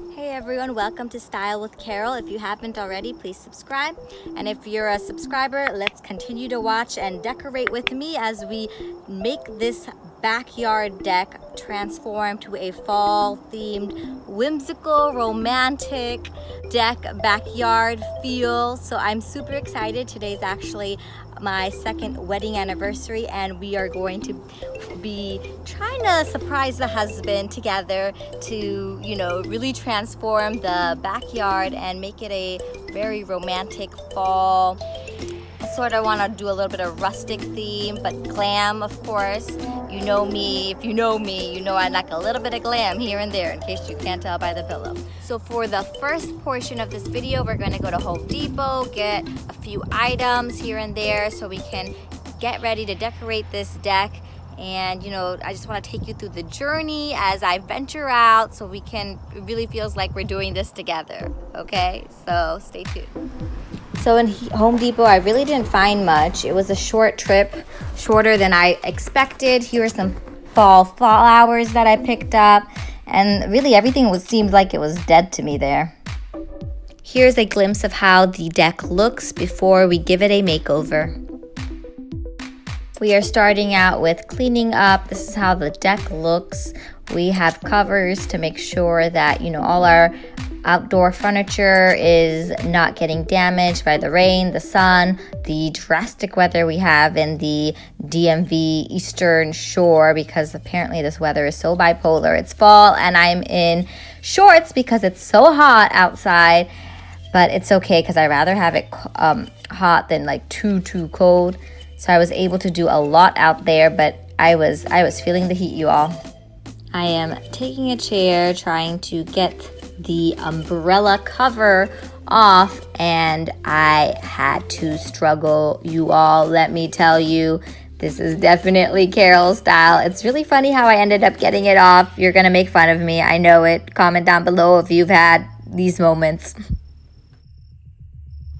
Hey everyone, welcome to Style with Carol. If you haven't already, please subscribe. And if you're a subscriber, let's continue to watch and decorate with me as we make this backyard deck transform to a fall themed, whimsical, romantic deck backyard feel. So I'm super excited. Today's actually my second wedding anniversary and we are going to be trying to surprise the husband together to, really transform the backyard and make it a very romantic fall. I sort of want to do a little bit of rustic theme, but glam, of course. You know me, if you know me, you know I like a little bit of glam here and there, in case you can't tell by the pillow. So for the first portion of this video, we're going to go to Home Depot, get a few items here and there so we can get ready to decorate this deck. And I just want to take you through the journey as I venture out so it really feels like we're doing this together. Okay, so stay tuned. So in Home Depot, I really didn't find much. It was a short trip, shorter than I expected. Here are some fall flowers that I picked up, and really everything seemed like it was dead to me there. Here's a glimpse of how the deck looks before we give it a makeover. We are starting out with cleaning up. This is how the deck looks. We have covers to make sure that, all our outdoor furniture is not getting damaged by the rain, the sun, the drastic weather we have in the DMV Eastern Shore, because apparently this weather is so bipolar. It's fall and I'm in shorts because it's so hot outside, but it's okay because I'd rather have it hot than like too cold. So I was able to do a lot out there, but I was feeling the heat, you all. I am taking a chair, trying to get the umbrella cover off, and I had to struggle, you all. Let me tell you, this is definitely Carol style. It's really funny how I ended up getting it off. You're gonna make fun of me, I know it. Comment down below if you've had these moments.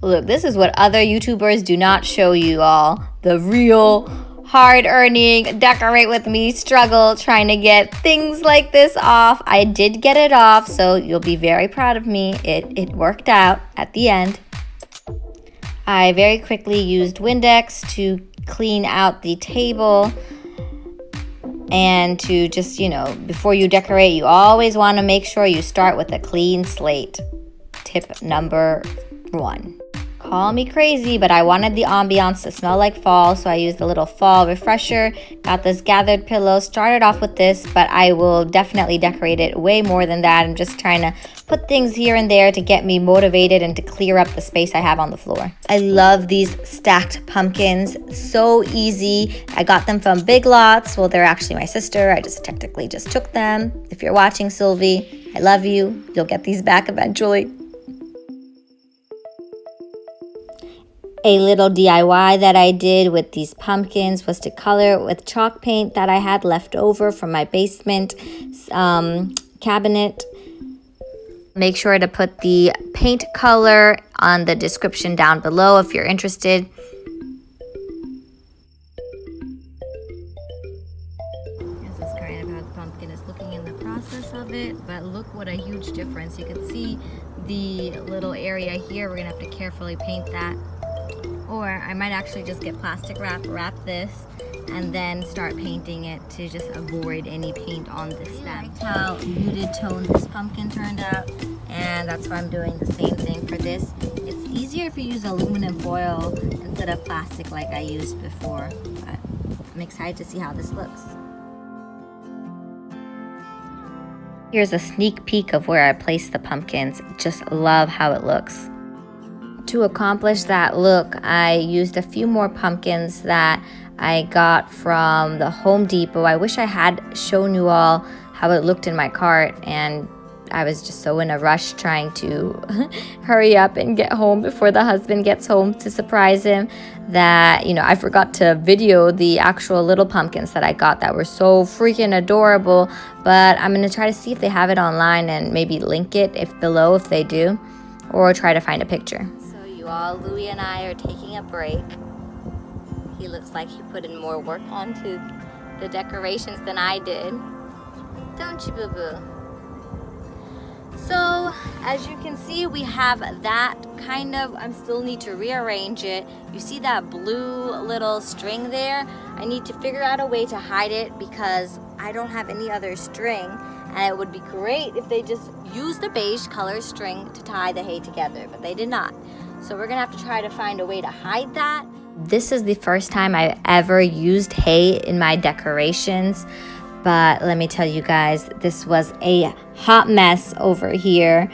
Look, this is what other YouTubers do not show you all. The real hard-earning, decorate with me struggle trying to get things like this off. I did get it off, so you'll be very proud of me. It worked out at the end. I very quickly used Windex to clean out the table and to just, before you decorate, you always want to make sure you start with a clean slate. Tip number 1. Call me crazy, but I wanted the ambiance to smell like fall, so I used a little fall refresher. Got this gathered pillow, started off with this, but I will definitely decorate it way more than that. I'm just trying to put things here and there to get me motivated and to clear up the space I have on the floor. I love these stacked pumpkins, so easy. I got them from Big Lots. Well, they're actually my sister. I just technically just took them. If you're watching, Sylvie, I love you. You'll get these back eventually. A little DIY that I did with these pumpkins was to color it with chalk paint that I had left over from my basement cabinet. Make sure to put the paint color on the description down below if you're interested. This is kind of how the pumpkin is looking in the process of it, but look what a huge difference. You can see the little area here. We're gonna have to carefully paint that. Or I might actually just get plastic wrap this, and then start painting it to just avoid any paint on this stem. I liked how muted tone this pumpkin turned out, and that's why I'm doing the same thing for this. It's easier if you use aluminum foil instead of plastic like I used before, but I'm excited to see how this looks. Here's a sneak peek of where I placed the pumpkins. Just love how it looks. To accomplish that look, I used a few more pumpkins that I got from the Home Depot. I wish I had shown you all how it looked in my cart, and I was just so in a rush trying to hurry up and get home before the husband gets home to surprise him that, I forgot to video the actual little pumpkins that I got that were so freaking adorable. But I'm going to try to see if they have it online and maybe link it below if they do, or try to find a picture. Louie and I are taking a break. He looks like he put in more work onto the decorations than I did. Don't you, boo-boo? So as you can see, we have that kind of, I still need to rearrange it. You see that blue little string there? I need to figure out a way to hide it because I don't have any other string, and it would be great if they just used the beige color string to tie the hay together, but they did not. So we're gonna have to try to find a way to hide that. This is the first time I've ever used hay in my decorations, but let me tell you guys, this was a hot mess over here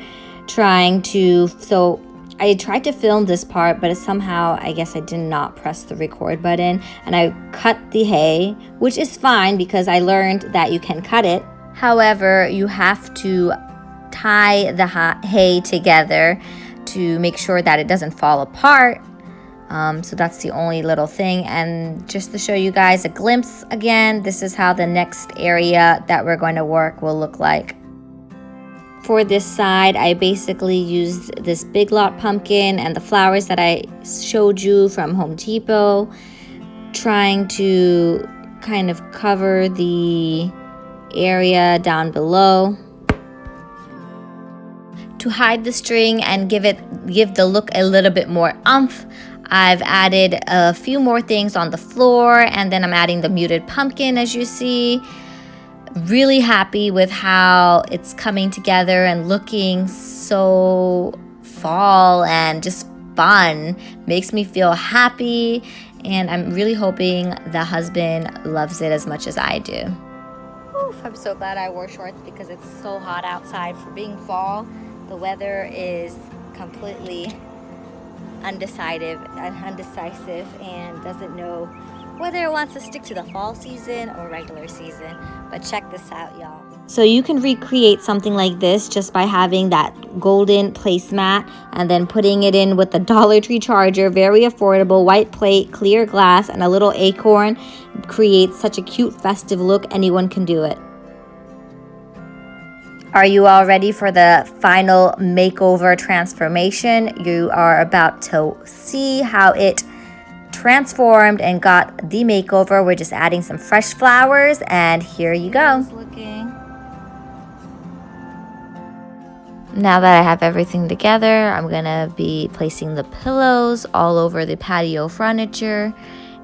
trying to, so I tried to film this part, but somehow I guess I did not press the record button, and I cut the hay, which is fine because I learned that you can cut it. However, you have to tie the hay together to make sure that it doesn't fall apart. So that's the only little thing. And just to show you guys a glimpse again, this is how the next area that we're going to work will look like. For this side, I basically used this Big Lot pumpkin and the flowers that I showed you from Home Depot, trying to kind of cover the area down below to hide the string and give the look a little bit more oomph. I've added a few more things on the floor, and then I'm adding the muted pumpkin, as you see. Really happy with how it's coming together and looking so fall and just fun. Makes me feel happy, and I'm really hoping the husband loves it as much as I do. Oof, I'm so glad I wore shorts because it's so hot outside for being fall. The weather is completely undecisive and doesn't know whether it wants to stick to the fall season or regular season. But check this out, y'all. So you can recreate something like this just by having that golden placemat and then putting it in with the Dollar Tree charger. Very affordable, white plate, clear glass, and a little acorn. Creates such a cute festive look. Anyone can do it. Are you all ready for the final makeover transformation? You are about to see how it transformed and got the makeover. We're just adding some fresh flowers, and here you go. Now that I have everything together, I'm gonna be placing the pillows all over the patio furniture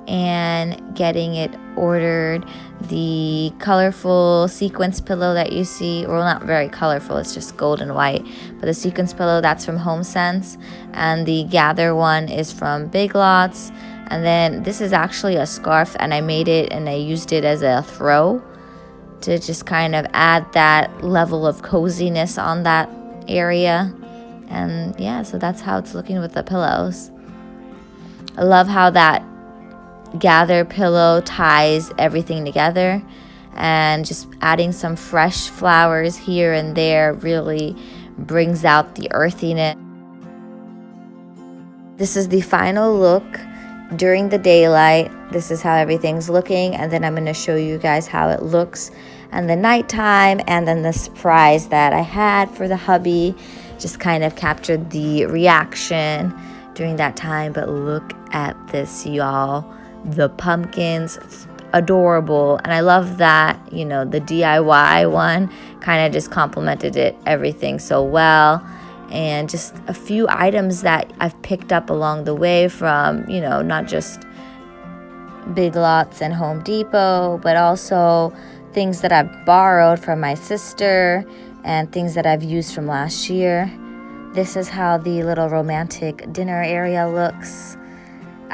and getting it ordered. The colorful sequence pillow that you see, well, not very colorful, it's just gold and white, but the sequence pillow, that's from HomeSense, and the Gather one is from Big Lots. And then this is actually a scarf, and I made it and I used it as a throw to just kind of add that level of coziness on that area. And yeah, so that's how it's looking with the pillows. I love how that Gather pillow ties everything together, and just adding some fresh flowers here and there really brings out the earthiness. This is the final look during the daylight. This is how everything's looking, and then I'm going to show you guys how it looks in the nighttime, and then the surprise that I had for the hubby just kind of captured the reaction during that time. But look at this, y'all. The pumpkins, adorable. And I love that, you know, the DIY one kind of just complemented everything so well. And just a few items that I've picked up along the way from, you know, not just Big Lots and Home Depot, but also things that I've borrowed from my sister and things that I've used from last year. This is how the little romantic dinner area looks.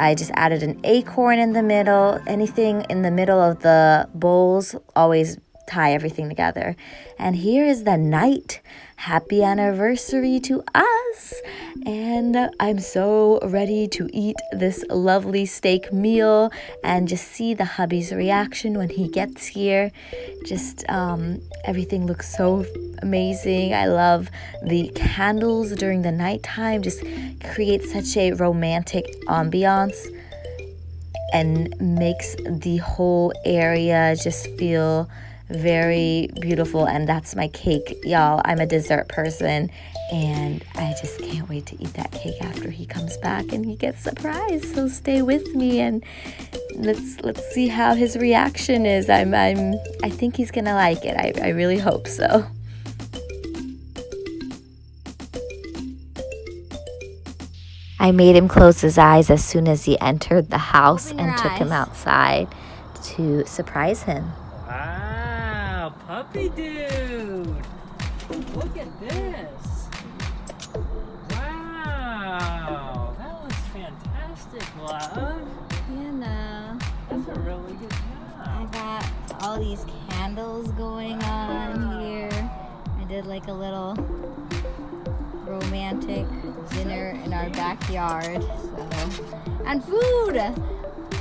I just added an acorn in the middle. Anything in the middle of the bowls always tie everything together. And here is the night. Happy anniversary to us. And I'm so ready to eat this lovely steak meal and just see the hubby's reaction when he gets here. Just everything looks so amazing. I love the candles during the nighttime. Just creates such a romantic ambiance and makes the whole area just feel very beautiful. And that's my cake, y'all. I'm a dessert person, and I just can't wait to eat that cake after he comes back and he gets surprised. So stay with me and let's see how his reaction is. I think he's gonna like it. I really hope so. I made him close his eyes as soon as he entered the house Open and your took him eyes. outside to surprise him. Wow, puppy dude. Look at this. Wow, that was fantastic, love. You know, That's a really good I job. got all these candles going on here. I did like a little romantic dinner in our backyard. So, and food.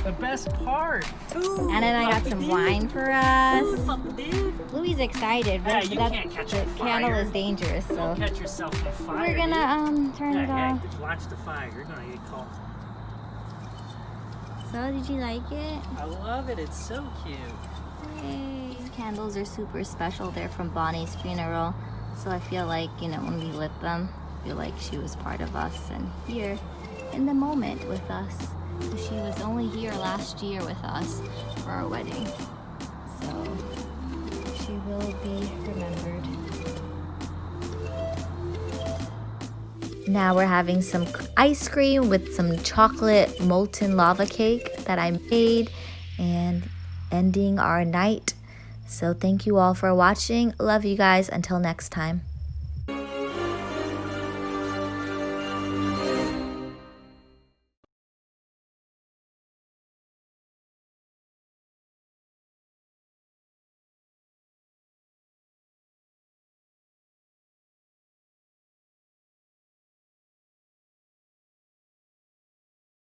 The best part, food. And then I got puppy some dude. wine for us. Food, puppy dude. Louis excited, Yeah, but you can't catch the on candle fire. is dangerous, so Don't catch yourself on fire. we're gonna turn it off. Just watch the fire. You're gonna get caught. So did you like it? I love it. It's so cute. Yay. These candles are super special. They're from Bonnie's funeral. So I feel like, you know, when we lit them, I feel like she was part of us and here in the moment with us. So she was only here last year with us for our wedding. So she will be remembered. Now we're having some ice cream with some chocolate molten lava cake that I made and ending our night. So thank you all for watching. Love you guys. Until next time.